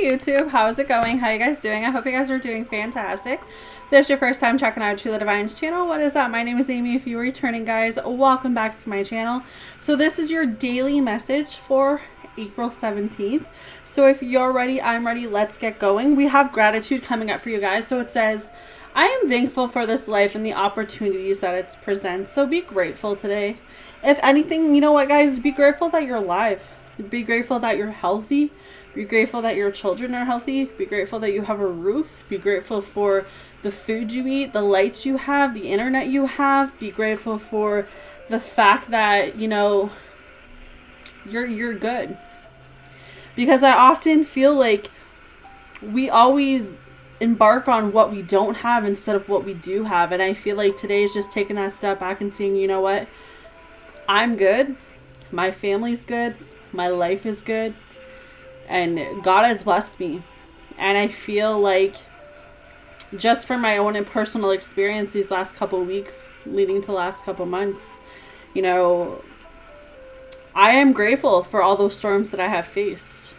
YouTube, how's it going? How you guys doing? I hope you guys are doing fantastic. If this is your first time checking out Truly Divine's channel, what is up? My name is Amy. If you are returning, guys, welcome back to my channel. So this is your daily message for April 17th. So if you're ready, I'm ready. Let's get going. We have gratitude coming up for you guys. So it says, I am thankful for this life and the opportunities that it presents. So be grateful today. If anything, you know what, guys? Be grateful that you're alive. Be grateful that you're healthy. Be grateful that your children are healthy. Be grateful that you have a roof. Be grateful for the food you eat, the lights you have, the internet you have. Be grateful for the fact that, you know, you're good. Because I often feel like we always embark on what we don't have instead of what we do have. And I feel like today is just taking that step back and saying, you know what? I'm good. My family's good. My life is good. And God has blessed me. And I feel like just from my own and personal experience these last couple weeks leading to last couple months, you know, I am grateful for all those storms that I have faced.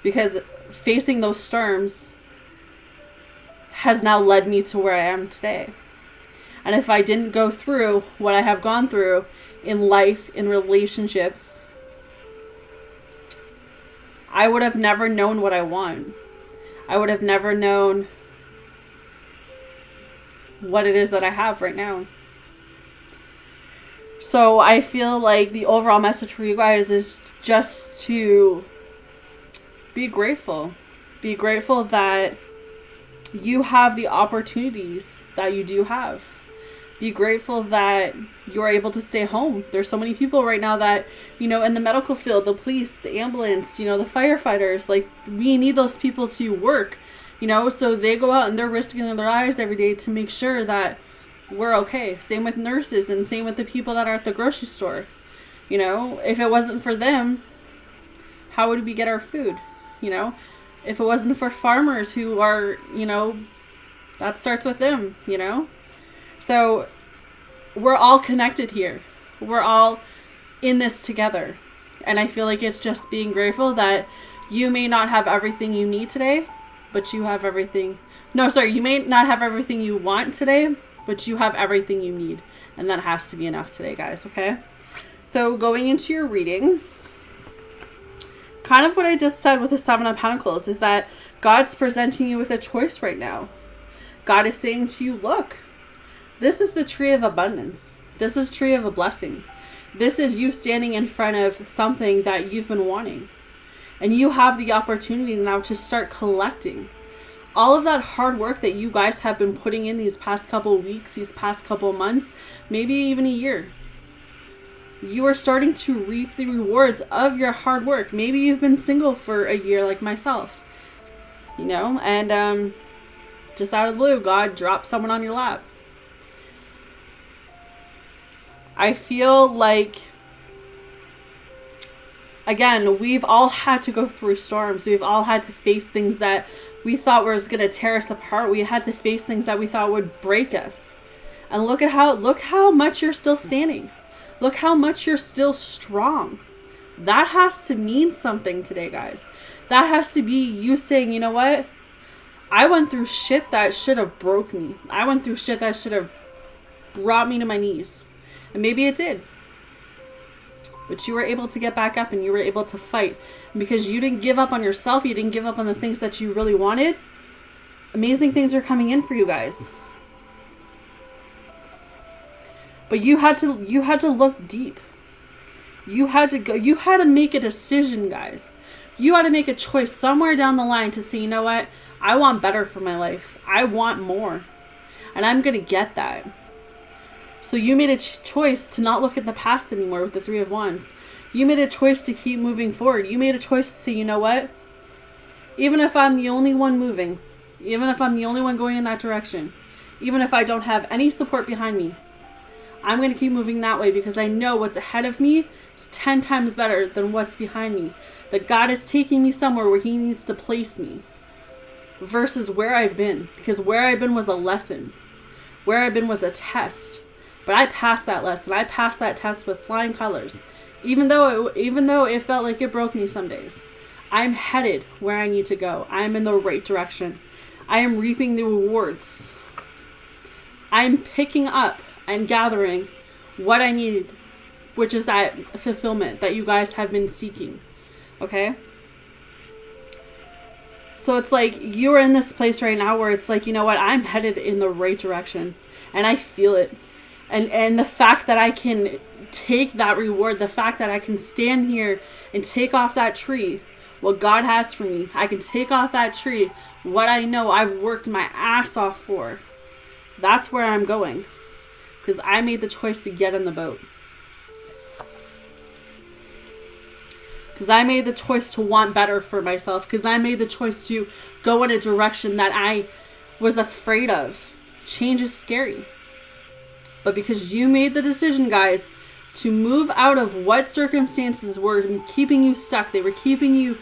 Because facing those storms has now led me to where I am today. And if I didn't go through what I have gone through in life, in relationships, I would have never known what I want. I would have never known what it is that I have right now. So I feel like the overall message for you guys is just to be grateful. Be grateful that you have the opportunities that you do have. Be grateful that you're able to stay home. There's so many people right now that, you know, in the medical field, the police, the ambulance, you know, the firefighters, like, we need those people to work, you know, so they go out and they're risking their lives every day to make sure that we're okay. Same with nurses and same with the people that are at the grocery store. You know, if it wasn't for them, how would we get our food? You know, if it wasn't for farmers who are, you know, that starts with them, you know. So we're all connected here. We're all in this together. And I feel like it's just being grateful that you may not have everything you need today, but you have everything. No, sorry, you may not have everything you want today, but you have everything you need. And that has to be enough today, guys, okay? So going into your reading, kind of what I just said with the Seven of Pentacles is that God's presenting you with a choice right now. God is saying to you, look, this is the tree of abundance. This is tree of a blessing. This is you standing in front of something that you've been wanting. And you have the opportunity now to start collecting all of that hard work that you guys have been putting in these past couple weeks, these past couple months, maybe even a year. You are starting to reap the rewards of your hard work. Maybe you've been single for a year like myself, you know, and just out of the blue, God dropped someone on your lap. I feel like, again, we've all had to go through storms. We've all had to face things that we thought was going to tear us apart. We had to face things that we thought would break us. And look how much you're still standing. Look how much you're still strong. That has to mean something today, guys. That has to be you saying, you know what? I went through shit that should have broke me. I went through shit that should have brought me to my knees. And maybe it did. But you were able to get back up and you were able to fight. And because you didn't give up on yourself, you didn't give up on the things that you really wanted, amazing things are coming in for you guys. But you had to look deep. You had to make a decision, guys. You had to make a choice somewhere down the line to say, you know what? I want better for my life. I want more. And I'm going to get that. So you made a choice to not look at the past anymore with the Three of Wands. You made a choice to keep moving forward. You made a choice to say, you know what? Even if I'm the only one moving, even if I'm the only one going in that direction, even if I don't have any support behind me, I'm going to keep moving that way because I know what's ahead of me is 10 times better than what's behind me. That God is taking me somewhere where He needs to place me versus where I've been. Because where I've been was a lesson. Where I've been was a test. But I passed that lesson. I passed that test with flying colors. Even though it felt like it broke me some days. I'm headed where I need to go. I'm in the right direction. I am reaping the rewards. I'm picking up and gathering what I need, which is that fulfillment that you guys have been seeking. Okay? So it's like you're in this place right now where it's like, you know what? I'm headed in the right direction. And I feel it. And the fact that I can take that reward, the fact that I can stand here and take off that tree what God has for me. I can take off that tree what I know I've worked my ass off for. That's where I'm going. Because I made the choice to get in the boat. Because I made the choice to want better for myself. Because I made the choice to go in a direction that I was afraid of. Change is scary. But because you made the decision, guys, to move out of what circumstances were keeping you stuck. They were keeping you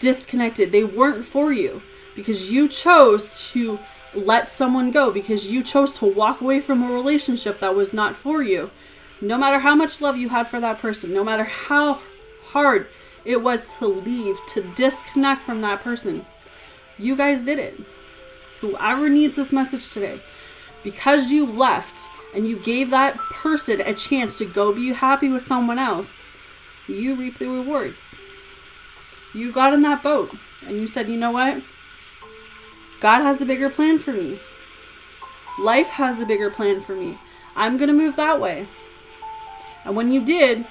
disconnected. They weren't for you. Because you chose to let someone go. Because you chose to walk away from a relationship that was not for you. No matter how much love you had for that person. No matter how hard it was to leave, to disconnect from that person. You guys did it. Whoever needs this message today. Because you left and you gave that person a chance to go be happy with someone else, you reap the rewards. You got in that boat and you said, you know what? God has a bigger plan for me. Life has a bigger plan for me. I'm going to move that way. And when you did,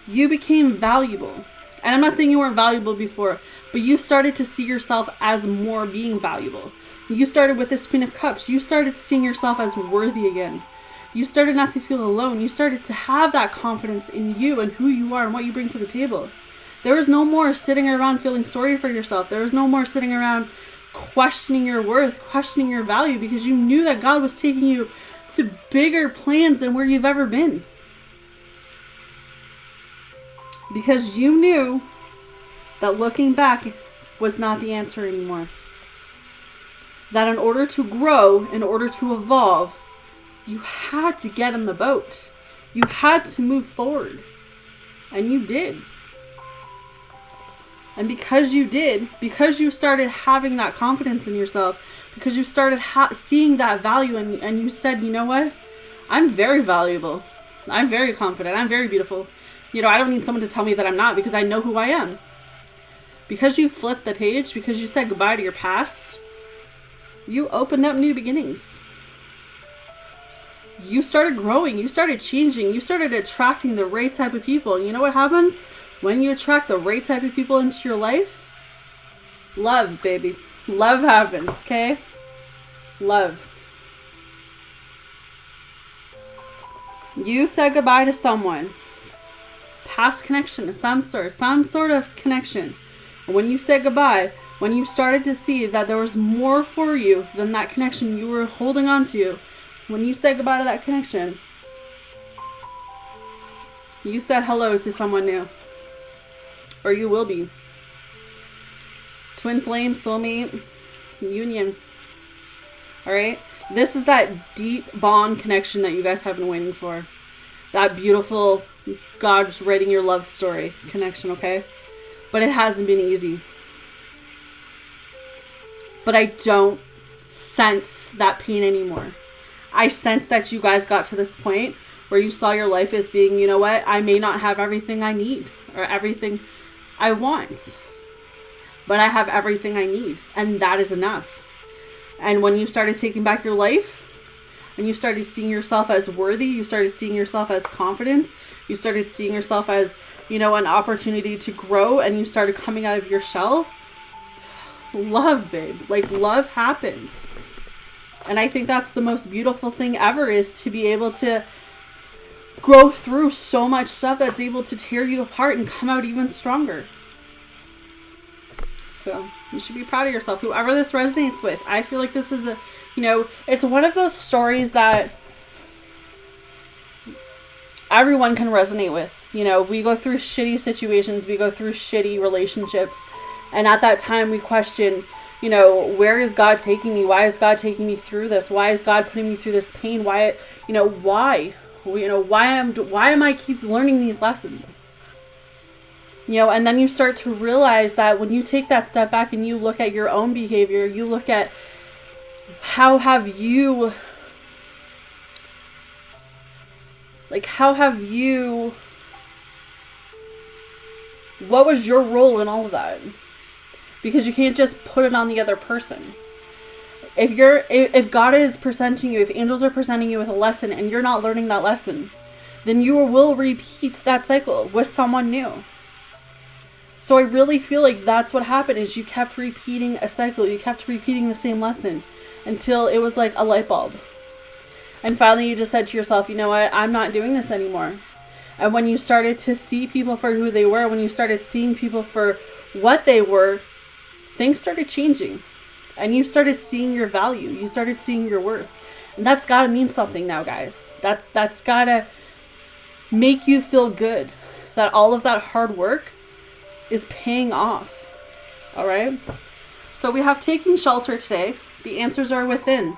you became valuable. And I'm not saying you weren't valuable before, but you started to see yourself as more being valuable. You started with this Queen of Cups. You started seeing yourself as worthy again. You started not to feel alone. You started to have that confidence in you and who you are and what you bring to the table. There was no more sitting around feeling sorry for yourself. There was no more sitting around questioning your worth, questioning your value, because you knew that God was taking you to bigger plans than where you've ever been. Because you knew that looking back was not the answer anymore. That in order to grow, in order to evolve, you had to get in the boat. You had to move forward. And you did. And because you did, because you started having that confidence in yourself, because you started seeing that value and you said, you know what? I'm very valuable. I'm very confident. I'm very beautiful. You know, I don't need someone to tell me that I'm not, because I know who I am. Because you flipped the page, because you said goodbye to your past, you opened up new beginnings. You started growing. You started changing. You started attracting the right type of people. And you know what happens? When you attract the right type of people into your life, love, baby. Love happens, okay? Love. You said goodbye to someone. Past connection of some sort of connection. And when you said goodbye, when you started to see that there was more for you than that connection you were holding on to, when you said goodbye to that connection, you said hello to someone new. Or you will be. Twin flame, soulmate, union. Alright? This is that deep bond connection that you guys have been waiting for. That beautiful God's writing your love story connection, okay? But it hasn't been easy. But I don't sense that pain anymore. I sense that you guys got to this point where you saw your life as being, you know what? I may not have everything I need or everything I want, but I have everything I need, and that is enough. And when you started taking back your life and you started seeing yourself as worthy, you started seeing yourself as confident, you started seeing yourself as, you know, an opportunity to grow, and you started coming out of your shell, love, babe. Like, love happens. And I think that's the most beautiful thing ever, is to be able to grow through so much stuff that's able to tear you apart and come out even stronger. So you should be proud of yourself, whoever this resonates with. I feel like this is a, you know, it's one of those stories that everyone can resonate with. You know, we go through shitty situations, we go through shitty relationships, and at that time we question, you know, where is God taking me? Why is God taking me through this? Why is God putting me through this pain? Why, you know, why? You know, why am I keep learning these lessons? And then you start to realize that when you take that step back and you look at your own behavior, you look at how have you what was your role in all of that? Because you can't just put it on the other person. If God is presenting you, if angels are presenting you with a lesson and you're not learning that lesson, then you will repeat that cycle with someone new. So I really feel like that's what happened, is you kept repeating a cycle. You kept repeating the same lesson until it was like a light bulb. And finally you just said to yourself, you know what, I'm not doing this anymore. And when you started to see people for who they were, when you started seeing people for what they were, things started changing. And you started seeing your value. You started seeing your worth. And that's got to mean something now, guys. That's got to make you feel good that all of that hard work is paying off. All right? So we have taking shelter today. The answers are within.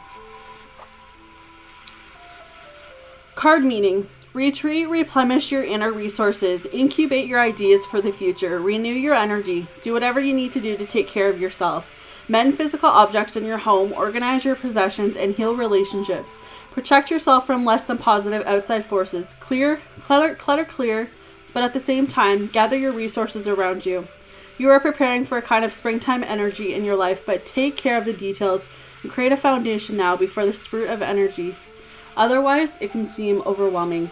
Card meaning: retreat, replenish your inner resources, incubate your ideas for the future, renew your energy, do whatever you need to do to take care of yourself. Mend physical objects in your home, organize your possessions, and heal relationships. Protect yourself from less than positive outside forces. Clutter clear, but at the same time, gather your resources around you. You are preparing for a kind of springtime energy in your life, but take care of the details and create a foundation now before the sprut of energy. Otherwise, it can seem overwhelming.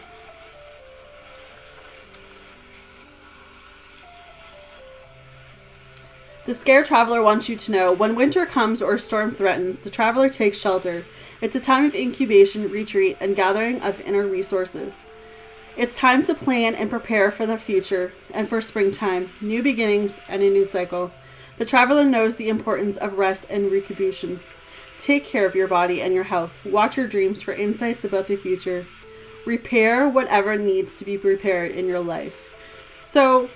The scared traveler wants you to know, when winter comes or a storm threatens, the traveler takes shelter. It's a time of incubation, retreat, and gathering of inner resources. It's time to plan and prepare for the future and for springtime, new beginnings, and a new cycle. The traveler knows the importance of rest and recuperation. Take care of your body and your health. Watch your dreams for insights about the future. Repair whatever needs to be repaired in your life. So,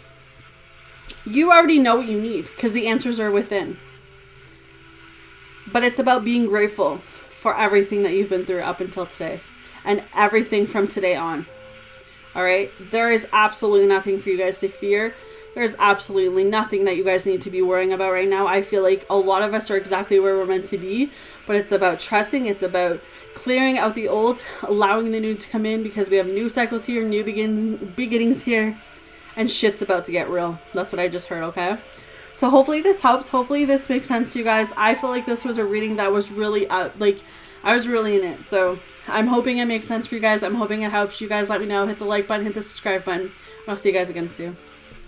you already know what you need because the answers are within. But it's about being grateful for everything that you've been through up until today and everything from today on. All right? There is absolutely nothing for you guys to fear. There's absolutely nothing that you guys need to be worrying about right now. I feel like a lot of us are exactly where we're meant to be, but it's about trusting. It's about clearing out the old, allowing the new to come in, because we have new cycles here, new beginnings here, and shit's about to get real. That's what I just heard, okay? So hopefully this helps. Hopefully this makes sense to you guys. I feel like this was a reading that was really, I was really in it. So I'm hoping it makes sense for you guys. I'm hoping it helps you guys. Let me know. Hit the like button, hit the subscribe button. And I'll see you guys again soon.